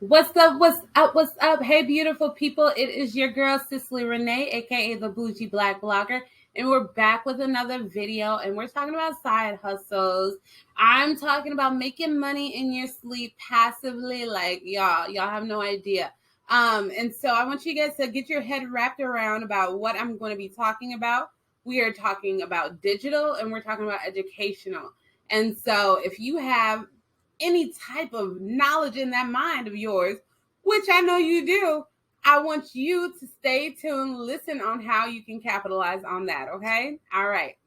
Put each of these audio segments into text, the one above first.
What's up? What's up? What's up? Hey, beautiful people. It is your girl, Cicely Renee, aka the Bougie Black Blogger. And we're back with another video. And we're talking about side hustles. I'm talking about making money in your sleep passively. Like, y'all have no idea. And so I want you guys to get your head wrapped around about what I'm going to be talking about. We are talking about digital and we're talking about educational. And so if you have any type of knowledge in that mind of yours, which I know you do, I want you to stay tuned, listen on how you can capitalize on that, okay? All right.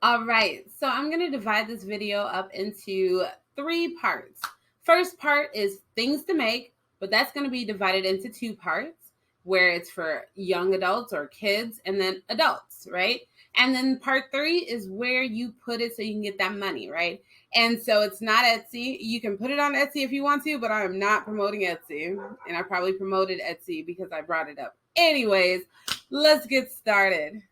All right, so I'm going to divide this video up into 3 parts. First part is things to make, but that's going to be divided into 2 parts where it's for young adults or kids and then adults, right? And then part 3 is where you put it so you can get that money, right? And so it's not Etsy. You can put it on Etsy if you want to, but I am not promoting Etsy. And I probably promoted Etsy because I brought it up. Anyways, let's get started.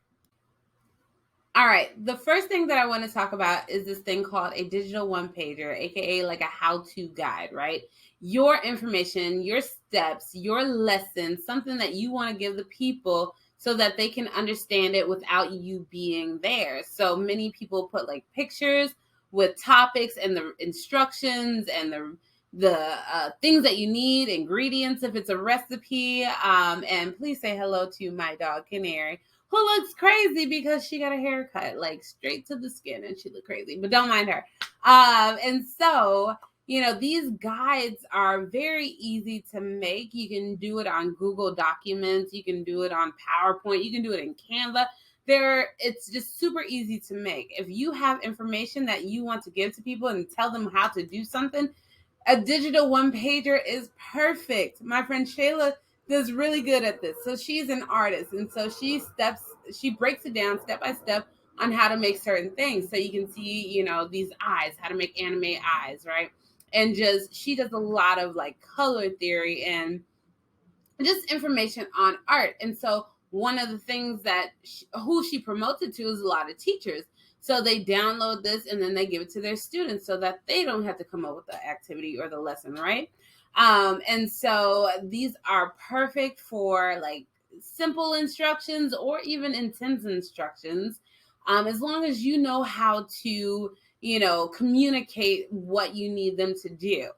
All right, the first thing that I want to talk about is this thing called a digital one-pager, aka like a how-to guide, right? Your information, your steps, your lessons, something that you want to give the people so that they can understand it without you being there. So many people put like pictures with topics and the instructions and the things that you need, ingredients if it's a recipe. And please say hello to my dog Canary, who looks crazy because she got a haircut, like straight to the skin, and she looked crazy, but don't mind her. And so, these guides are very easy to make. You can do it on Google Documents. You can do it on PowerPoint. You can do it in Canva. It's just super easy to make. If you have information that you want to give to people and tell them how to do something, a digital one pager is perfect. My friend Shayla does really good at this. So she's an artist, and so she breaks it down step by step on how to make certain things. So you can see, these eyes, how to make anime eyes, right? And she does a lot of like color theory and just information on art. And so one of the things that who she promotes it to is a lot of teachers. So they download this and then they give it to their students so that they don't have to come up with the activity or the lesson, right? And so these are perfect for like simple instructions or even intense instructions, as long as you know how to, communicate what you need them to do.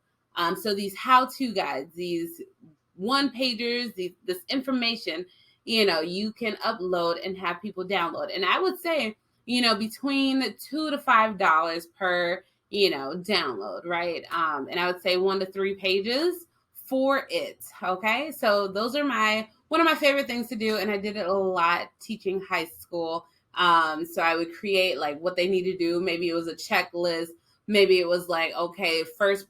So these how-to guides, these one pagers, this information, you can upload and have people download. And I would say, between $2 to $5 per, download, right? And I would say 1 to 3 pages for it. Okay. So those are one of my favorite things to do. And I did it a lot teaching high school. So I would create like what they need to do. Maybe it was a checklist. Maybe it was like, okay, first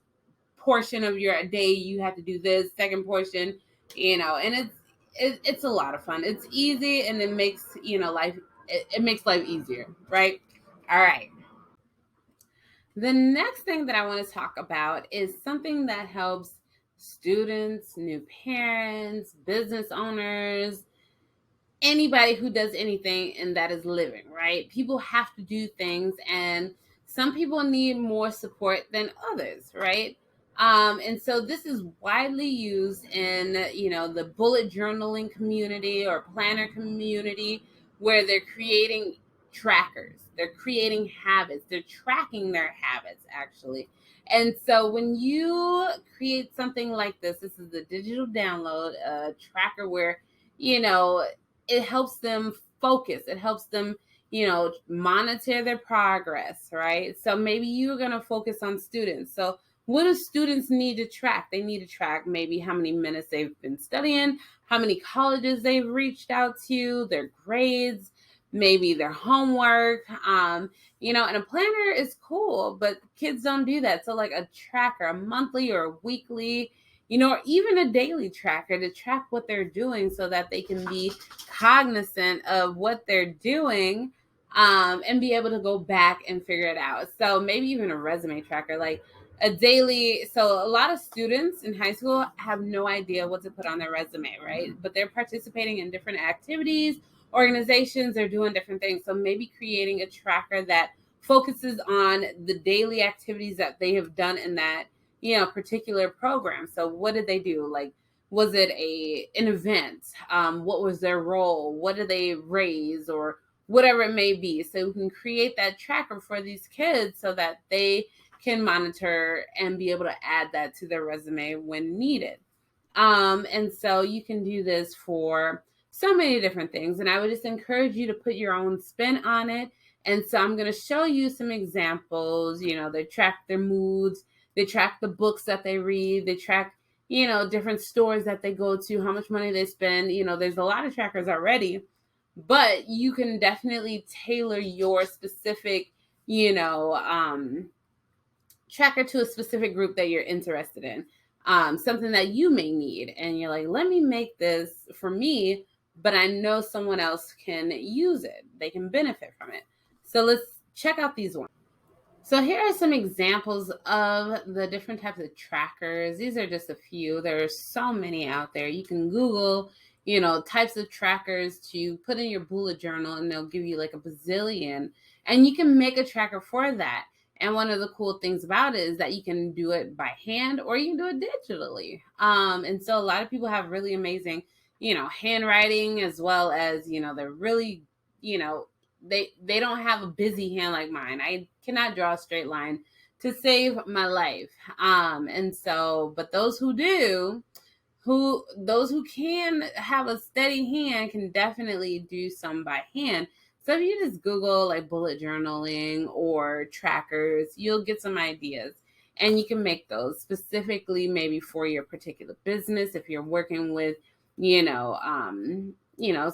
portion of your day you have to do this, second portion, and it's a lot of fun. It's easy and it makes life, it makes life easier, right? All right, the next thing that I want to talk about is something that helps students, new parents, business owners, anybody who does anything and that is living, right? People have to do things, and some people need more support than others, right? And so this is widely used in, the bullet journaling community or planner community, where they're creating trackers, they're creating habits, they're tracking their habits actually. And so when you create something like this is a digital download, a tracker where, it helps them focus. It helps them, monitor their progress, right? So maybe you're going to focus on students. So what do students need to track? They need to track maybe how many minutes they've been studying, how many colleges they've reached out to, their grades, maybe their homework. And a planner is cool, but kids don't do that. So like a tracker, a monthly or a weekly, or even a daily tracker to track what they're doing so that they can be cognizant of what they're doing, and be able to go back and figure it out. So maybe even a resume tracker, like a daily. So a lot of students in high school have no idea what to put on their resume, right? But they're participating in different activities, organizations, they're doing different things. So maybe creating a tracker that focuses on the daily activities that they have done in that, particular program. So what did they do? Like, was it an event? What was their role? What did they raise, or whatever it may be? So we can create that tracker for these kids so that they can monitor and be able to add that to their resume when needed. And so you can do this for so many different things. And I would just encourage you to put your own spin on it. And so I'm going to show you some examples. They track their moods, they track the books that they read, they track, different stores that they go to, how much money they spend. There's a lot of trackers already, but you can definitely tailor your specific, tracker to a specific group that you're interested in. Something that you may need, and you're like, let me make this for me, but I know someone else can use it. They can benefit from it. So let's check out these ones. So here are some examples of the different types of trackers. These are just a few. There are so many out there. You can Google, types of trackers to put in your bullet journal, and they'll give you like a bazillion, and you can make a tracker for that. And one of the cool things about it is that you can do it by hand or you can do it digitally. And so a lot of people have really amazing, handwriting, as well as, they're really, they don't have a busy hand like mine. I cannot draw a straight line to save my life. And so, but those who do, those who can have a steady hand can definitely do some by hand. So if you just Google like bullet journaling or trackers, you'll get some ideas, and you can make those specifically maybe for your particular business. If you're working with,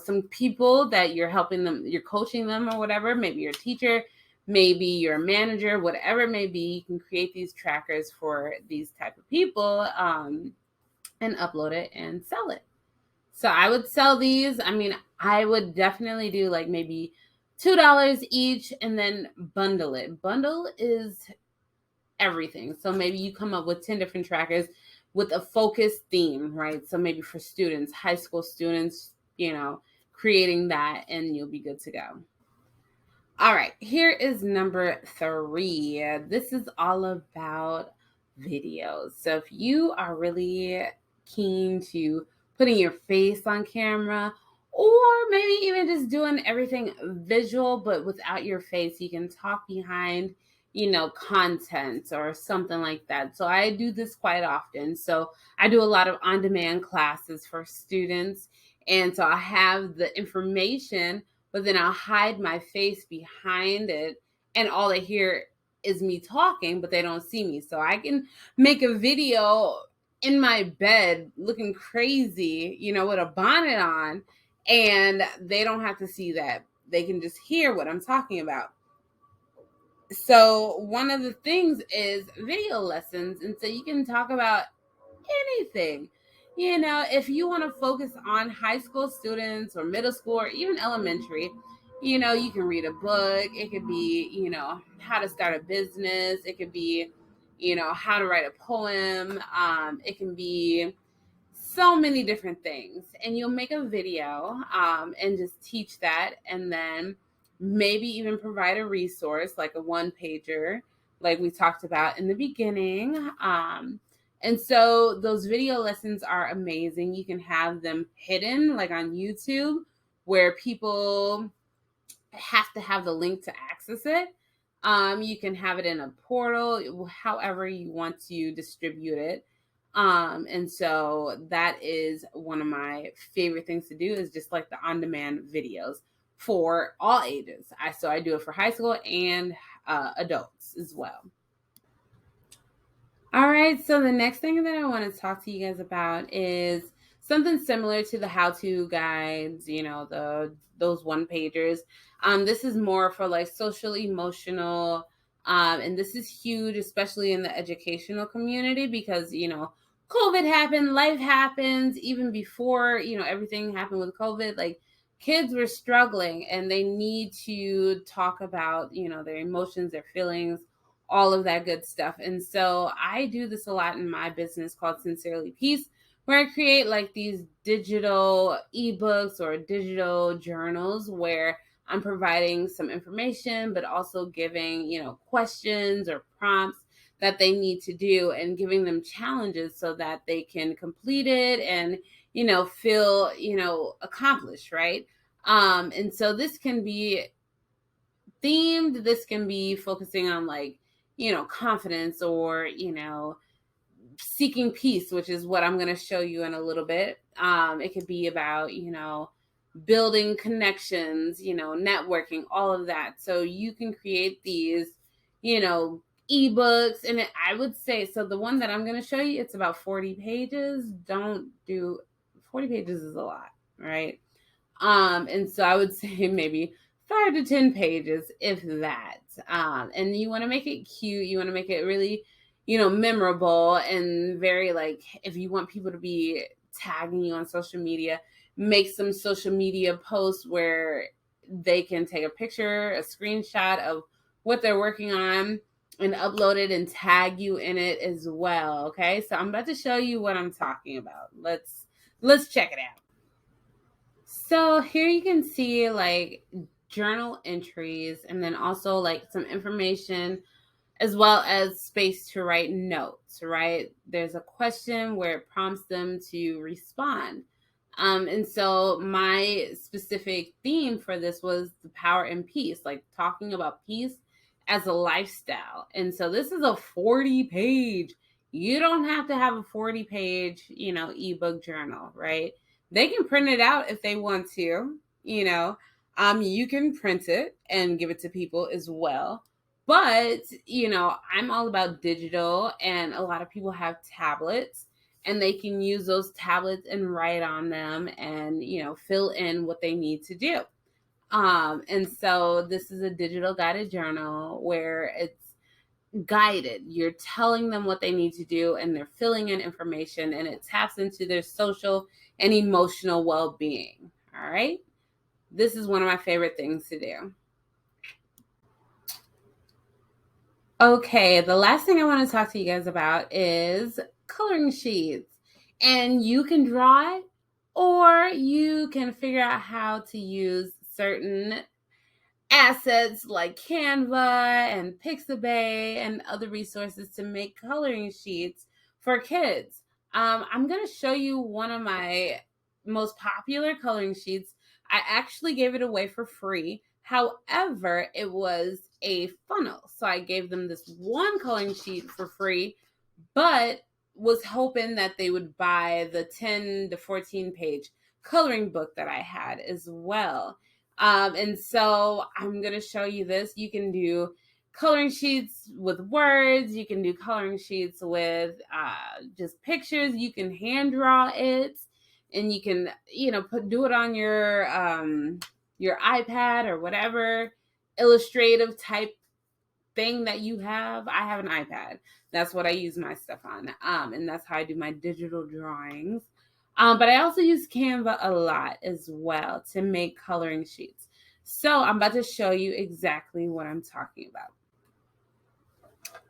some people that you're helping them, you're coaching them or whatever, maybe your teacher, maybe your manager, whatever it may be, you can create these trackers for these type of people, and upload it and sell it. So I would sell these. I mean, I would definitely do like maybe $2 each and then bundle it. Bundle is everything. So maybe you come up with 10 different trackers with a focused theme, right? So maybe for students, high school students, creating that, and you'll be good to go. All right, here is number 3. This is all about videos. So if you are really keen to putting your face on camera, or maybe even just doing everything visual but without your face, you can talk behind, content or something like that. So I do this quite often. So I do a lot of on-demand classes for students. And so I have the information, but then I'll hide my face behind it, and all they hear is me talking, but they don't see me. So I can make a video in my bed looking crazy, with a bonnet on, and they don't have to see that. They can just hear what I'm talking about. So one of the things is video lessons. And so you can talk about anything. If you want to focus on high school students or middle school or even elementary, you can read a book. It could be, how to start a business. It could be, how to write a poem. It can be so many different things. And you'll make a video and just teach that. And then maybe even provide a resource like a one-pager, like we talked about in the beginning. And so those video lessons are amazing. You can have them hidden, like on YouTube, where people have to have the link to access it. You can have it in a portal, however you want to distribute it. And so that is one of my favorite things to do, is just like the on-demand videos for all ages. I do it for high school and adults as well. All right, so the next thing that I want to talk to you guys about is something similar to the how-to guides, those one-pagers. This is more for like social, emotional, and this is huge, especially in the educational community, because, COVID happened, life happens. Even before, everything happened with COVID, like kids were struggling, and they need to talk about, their emotions, their feelings, all of that good stuff. And so I do this a lot in my business called Sincerely Peace, where I create like these digital ebooks or digital journals where I'm providing some information, but also giving, questions or prompts that they need to do and giving them challenges so that they can complete it and, feel, accomplished, right? And so this can be themed, this can be focusing on like, confidence or, seeking peace, which is what I'm going to show you in a little bit. It could be about, building connections, networking, all of that. So you can create these, ebooks. And I would say, so the one that I'm going to show you, it's about 40 pages. Don't do 40 pages is a lot, right? And so I would say maybe 5 to 10 pages, if that. And you want to make it cute. You want to make it really, memorable and very like, if you want people to be tagging you on social media, make some social media posts where they can take a picture, a screenshot of what they're working on and upload it and tag you in it as well. Okay. So I'm about to show you what I'm talking about. Let's check it out. So here you can see like journal entries and then also like some information as well as space to write notes, right? There's a question where it prompts them to respond. And so my specific theme for this was the power and peace, like talking about peace as a lifestyle. And so this is a 40-page. You don't have to have a 40-page, ebook journal, right? They can print it out if they want to, you can print it and give it to people as well. But, I'm all about digital, and a lot of people have tablets and they can use those tablets and write on them and, fill in what they need to do. And so this is a digital guided journal where it's guided. You're telling them what they need to do and they're filling in information, and it taps into their social and emotional well-being. All right. This is one of my favorite things to do. Okay, the last thing I want to talk to you guys about is coloring sheets. And you can draw it, or you can figure out how to use certain assets like Canva and Pixabay and other resources to make coloring sheets for kids. I'm going to show you one of my most popular coloring sheets. I actually gave it away for free. However, it was a funnel. So I gave them this one coloring sheet for free, but was hoping that they would buy the 10 to 14 page coloring book that I had as well. And so I'm going to show you this. You can do coloring sheets with words. You can do coloring sheets with just pictures. You can hand draw it, and you can, do it on your iPad or whatever illustrative type thing that you have. I have an iPad. That's what I use my stuff on. And that's how I do my digital drawings. But I also use Canva a lot as well to make coloring sheets. So I'm about to show you exactly what I'm talking about.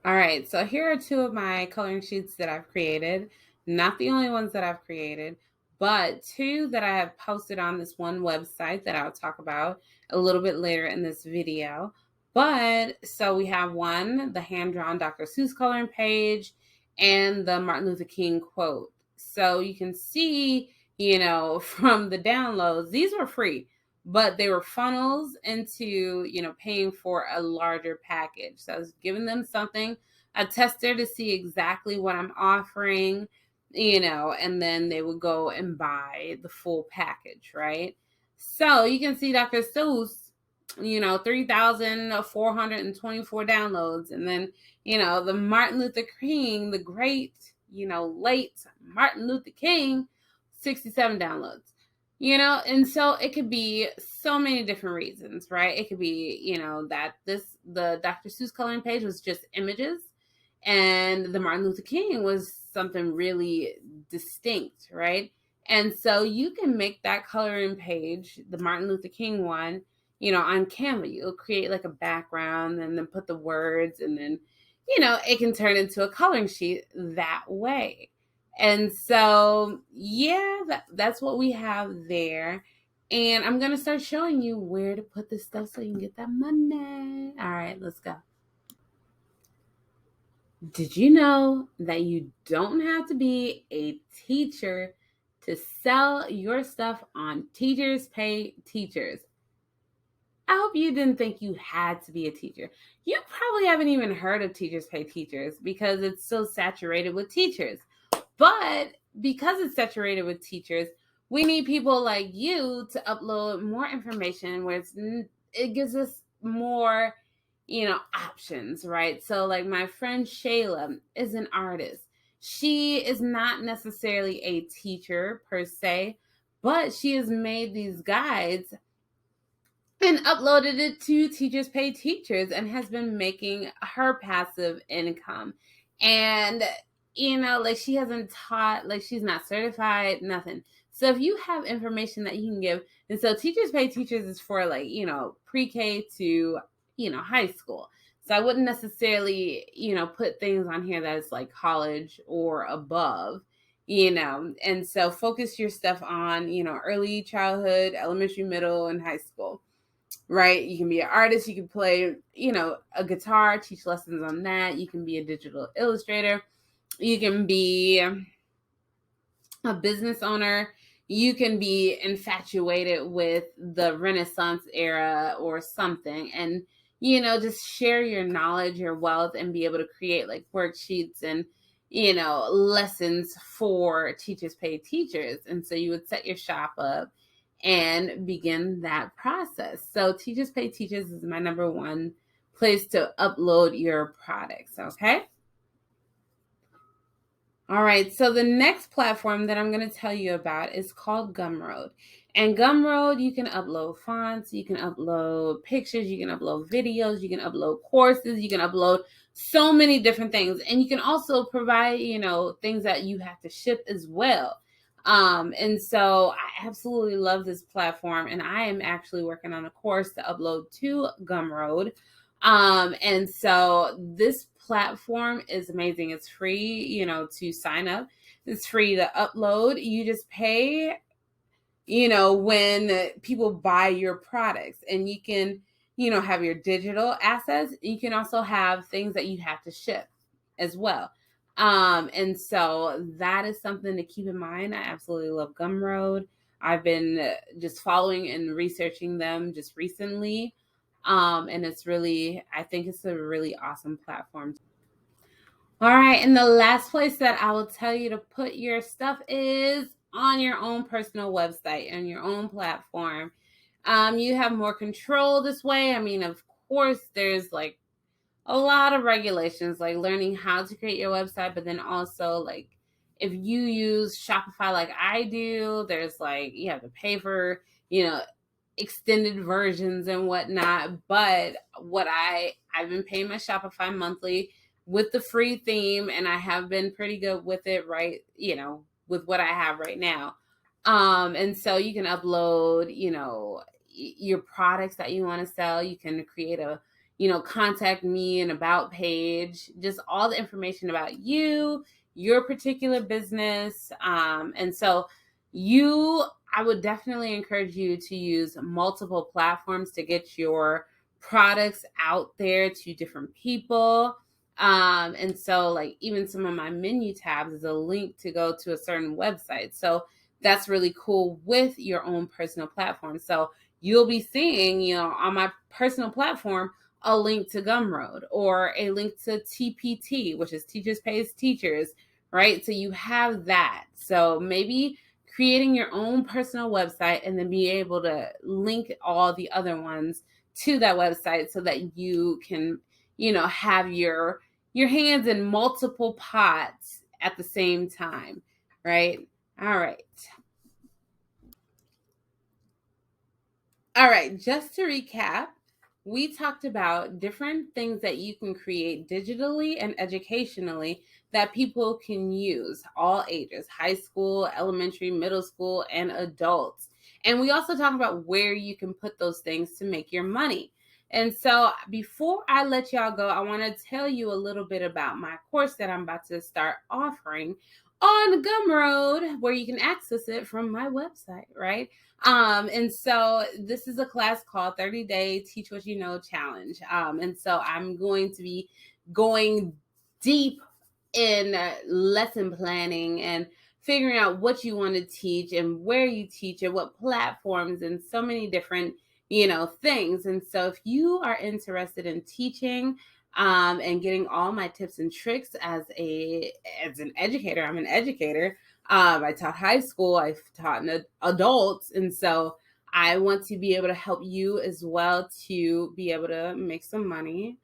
All right, so here are two of my coloring sheets that I've created. Not the only ones that I've created, but two that I have posted on this one website that I'll talk about a little bit later in this video. But so we have one, the hand-drawn Dr. Seuss coloring page, and the Martin Luther King quote. So you can see, from the downloads, these were free, but they were funnels into, paying for a larger package. So I was giving them something, a tester to see exactly what I'm offering, and then they would go and buy the full package, right? So you can see Dr. Seuss, 3,424 downloads. And then, the Martin Luther King, the great, late Martin Luther King, 67 downloads. And so it could be so many different reasons, right? It could be, that the Dr. Seuss coloring page was just images, and the Martin Luther King was something really distinct, right? And so you can make that coloring page, the Martin Luther King one, on Canva. You'll create like a background and then put the words, and then, it can turn into a coloring sheet that way. And so, yeah, that's what we have there. And I'm going to start showing you where to put this stuff so you can get that money. All right, let's go. Did you know that you don't have to be a teacher to sell your stuff on Teachers Pay Teachers? I hope you didn't think you had to be a teacher. You probably haven't even heard of Teachers Pay Teachers because it's so saturated with teachers. But because it's saturated with teachers, we need people like you to upload more information where it gives us more, options, right? So like my friend Shayla is an artist. She is not necessarily a teacher per se, but she has made these guides and uploaded it to Teachers Pay Teachers and has been making her passive income. And, like she hasn't taught, like she's not certified, nothing. So if you have information that you can give, and so Teachers Pay Teachers is for like, pre-K to, high school. So I wouldn't necessarily, put things on here that is like college or above, and so focus your stuff on, early childhood, elementary, middle, and high school. Right? You can be an artist, you can play, a guitar, teach lessons on that. You can be a digital illustrator. You can be a business owner. You can be infatuated with the Renaissance era or something and, just share your knowledge, your wealth, and be able to create like worksheets and, lessons for Teachers Pay Teachers. And so you would set your shop up and begin that process. So Teachers Pay Teachers is my number one place to upload your products, okay? All right, so the next platform that I'm going to tell you about is called Gumroad. And Gumroad, you can upload fonts, you can upload pictures, you can upload videos, you can upload courses, you can upload so many different things. And you can also provide, things that you have to ship as well. And so I absolutely love this platform, and I am actually working on a course to upload to Gumroad. And so this platform is amazing. It's free, to sign up. It's free to upload. You just pay, when people buy your products, and you can, have your digital assets. You can also have things that you have to ship as well. And so that is something to keep in mind. I absolutely love Gumroad. I've been just following and researching them just recently. And I think it's a really awesome platform. All right. And the last place that I will tell you to put your stuff is on your own personal website and your own platform. You have more control this way. I mean, of course, there's like a lot of regulations, like learning how to create your website, but then also like if you use Shopify like I do, there's like you have to pay for, extended versions and whatnot. But I've been paying my Shopify monthly with the free theme, and I have been pretty good with it, right? With what I have right now. And so you can upload, your products that you want to sell. You can create a, contact me and about page, just all the information about you, your particular business. And so I would definitely encourage you to use multiple platforms to get your products out there to different people. And so like even some of my menu tabs is a link to go to a certain website. So that's really cool with your own personal platform. So you'll be seeing, on my personal platform, a link to Gumroad or a link to TPT, which is Teachers Pays Teachers, right? So you have that. So maybe creating your own personal website and then be able to link all the other ones to that website so that you can, have your hands in multiple pots at the same time, right? All right. All right, just to recap, we talked about different things that you can create digitally and educationally that people can use, all ages, high school, elementary, middle school, and adults. And we also talked about where you can put those things to make your money. And so before I let y'all go, I want to tell you a little bit about my course that I'm about to start offering on Gumroad, where you can access it from my website, right? And so this is a class called 30-Day Teach What You Know Challenge. And so I'm going to be going deep in lesson planning and figuring out what you want to teach and where you teach it, what platforms, and so many different, things. And so if you are interested in teaching, and getting all my tips and tricks as an educator. I'm an educator. I taught high school. I've taught adults, and so I want to be able to help you as well to be able to make some money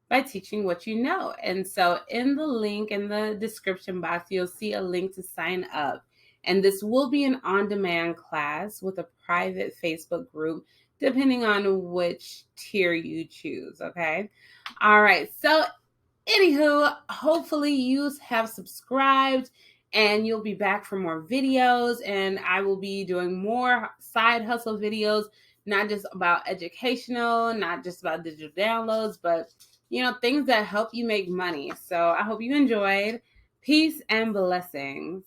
by teaching what you know. And so in the link in the description box, you'll see a link to sign up. And this will be an on-demand class with a private Facebook group, depending on which tier you choose, okay? All right. So anywho, hopefully you have subscribed and you'll be back for more videos. And I will be doing more side hustle videos, not just about educational, not just about digital downloads, but things that help you make money. So I hope you enjoyed. Peace and blessings.